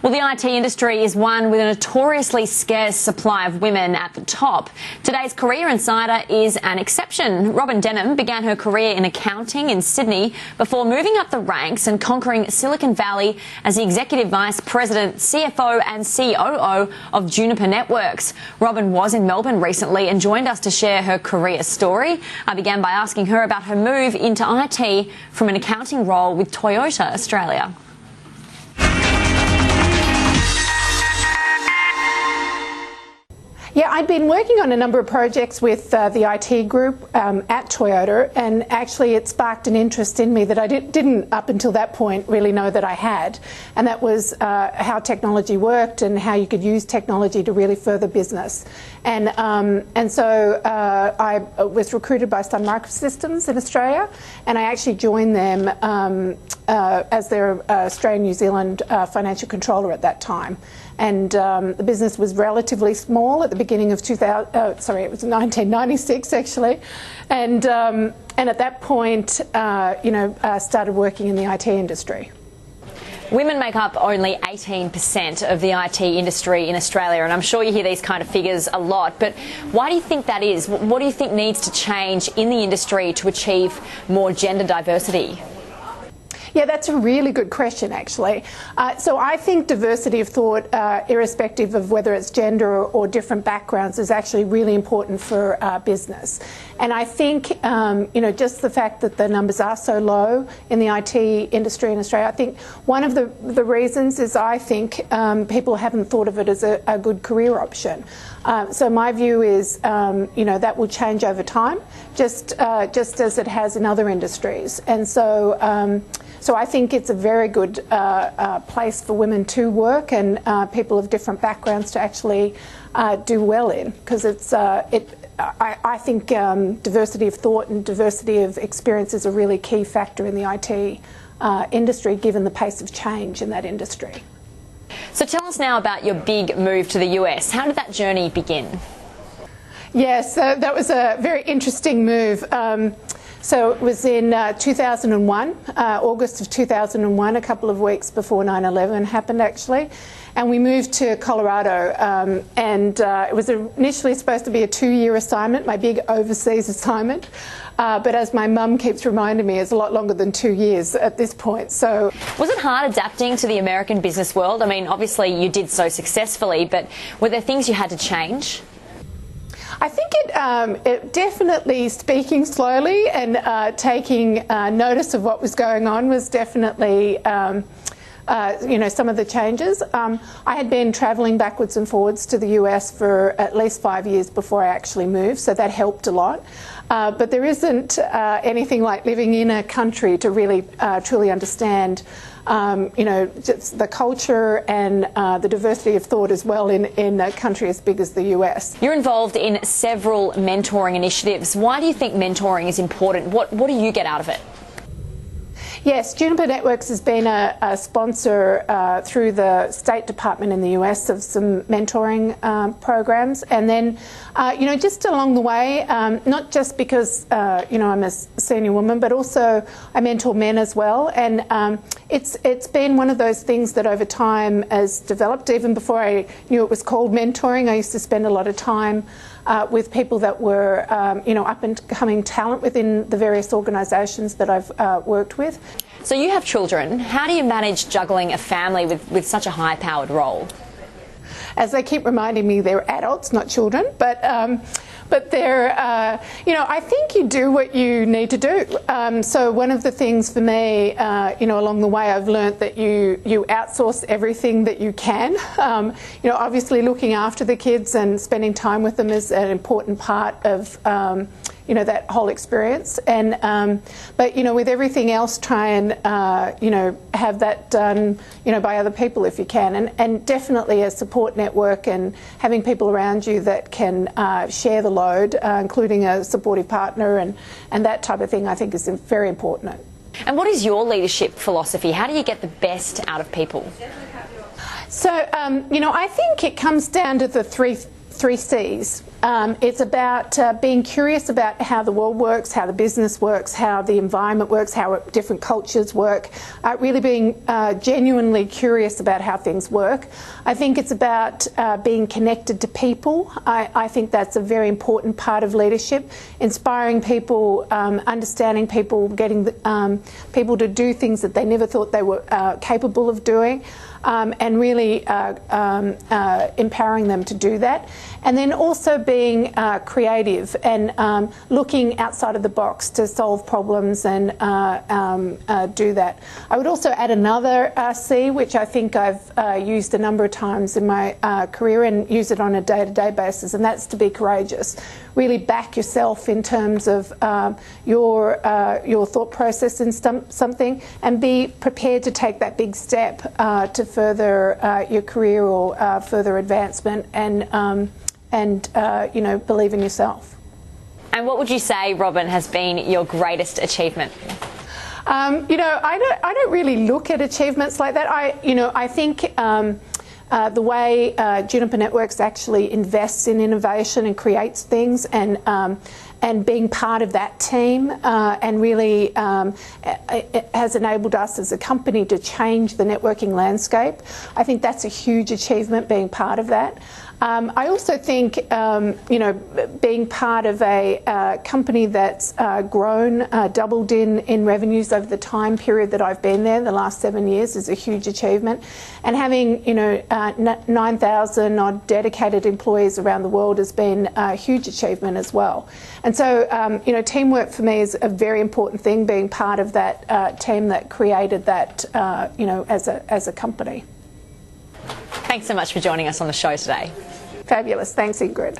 Well, the IT industry is one with a notoriously scarce supply of women at the top. Today's Career Insider is an exception. Robyn Denholm began her career in accounting in Sydney before moving up the ranks and conquering Silicon Valley as the Executive Vice President, CFO and COO of Juniper Networks. Robyn was in Melbourne recently and joined us to share her career story. I began by asking her about her move into IT from an accounting role with Toyota Australia. Yeah, I'd been working on a number of projects with the IT group at Toyota, and actually it sparked an interest in me that I didn't up until that point really know that I had, and that was how technology worked and how you could use technology to really further business. And so I was recruited by Sun Microsystems in Australia, and I actually joined them as their Australian-New Zealand financial controller at that time. And the business was relatively small at the beginning of it was 1996 actually, and at that point, started working in the IT industry. Women make up only 18% of the IT industry in Australia, and I'm sure you hear these kind of figures a lot, but why do you think that is? What do you think needs to change in the industry to achieve more gender diversity? Yeah, that's a really good question, actually. So I think diversity of thought, irrespective of whether it's gender or different backgrounds, is actually really important for business. And I think, just the fact that the numbers are so low in the IT industry in Australia, I think one of the reasons is I think people haven't thought of it as a good career option. So my view is, that will change over time, just as it has in other industries. And so I think it's a very good place for women to work and people of different backgrounds to actually do well in, because I think diversity of thought and diversity of experience is a really key factor in the IT industry, given the pace of change in that industry. So tell us now about your big move to the US. How did that journey begin? Yes, that was a very interesting move. So it was in 2001, August of 2001, a couple of weeks before 9/11 happened actually, and we moved to Colorado, and it was initially supposed to be a 2-year assignment, my big overseas assignment, but as my mum keeps reminding me, it's a lot longer than 2 years at this point. So, was it hard adapting to the American business world? I mean, obviously you did so successfully, but were there things you had to change? I think it definitely, speaking slowly and taking notice of what was going on was definitely, some of the changes. I had been travelling backwards and forwards to the US for at least 5 years before I actually moved, so that helped a lot. But there isn't anything like living in a country to really truly understand just the culture and the diversity of thought as well in a country as big as the US. You're involved in several mentoring initiatives. Why do you think mentoring is important? What do you get out of it? Yes, Juniper Networks has been a sponsor through the State Department in the US of some mentoring programs, and then just along the way, not just because I'm a senior woman, but also I mentor men as well, and it's been one of those things that over time has developed. Even before I knew it was called mentoring, I used to spend a lot of time with people that were, up and coming talent within the various organisations that I've worked with. So you have children. How do you manage juggling a family with such a high-powered role? As they keep reminding me, they're adults, not children, but they're, I think you do what you need to do. So one of the things for me, along the way, I've learnt that you outsource everything that you can. Obviously looking after the kids and spending time with them is an important part of, that whole experience. And, but, with everything else, try and, have that done, by other people if you can. And definitely a support network and having people around you that can share the load, including a supportive partner and that type of thing, I think is very important. And what is your leadership philosophy? How do you get the best out of people? So, I think it comes down to the three C's. It's about being curious about how the world works, how the business works, how the environment works, how different cultures work, really being genuinely curious about how things work. I think it's about being connected to people. I think that's a very important part of leadership, inspiring people, understanding people, getting people to do things that they never thought they were capable of doing. And really empowering them to do that. And then also being creative and looking outside of the box to solve problems and do that. I would also add another C, which I think I've used a number of times in my career and use it on a day-to-day basis, and that's to be courageous. Really back yourself in terms of your thought process in something, and be prepared to take that big step to further your career or further advancement, and believe in yourself. And what would you say, Robyn, has been your greatest achievement? I don't really look at achievements like that. I think the way Juniper Networks actually invests in innovation and creates things, and being part of that team and really it has enabled us as a company to change the networking landscape. I think that's a huge achievement, being part of that. I also think, being part of a company that's grown, doubled in revenues over the time period that I've been there, the last 7 years, is a huge achievement. And having, 9,000 odd dedicated employees around the world has been a huge achievement as well. And so, teamwork for me is a very important thing, being part of that team that created that, as a company. Thanks so much for joining us on the show today. Fabulous. Thanks, Ingrid.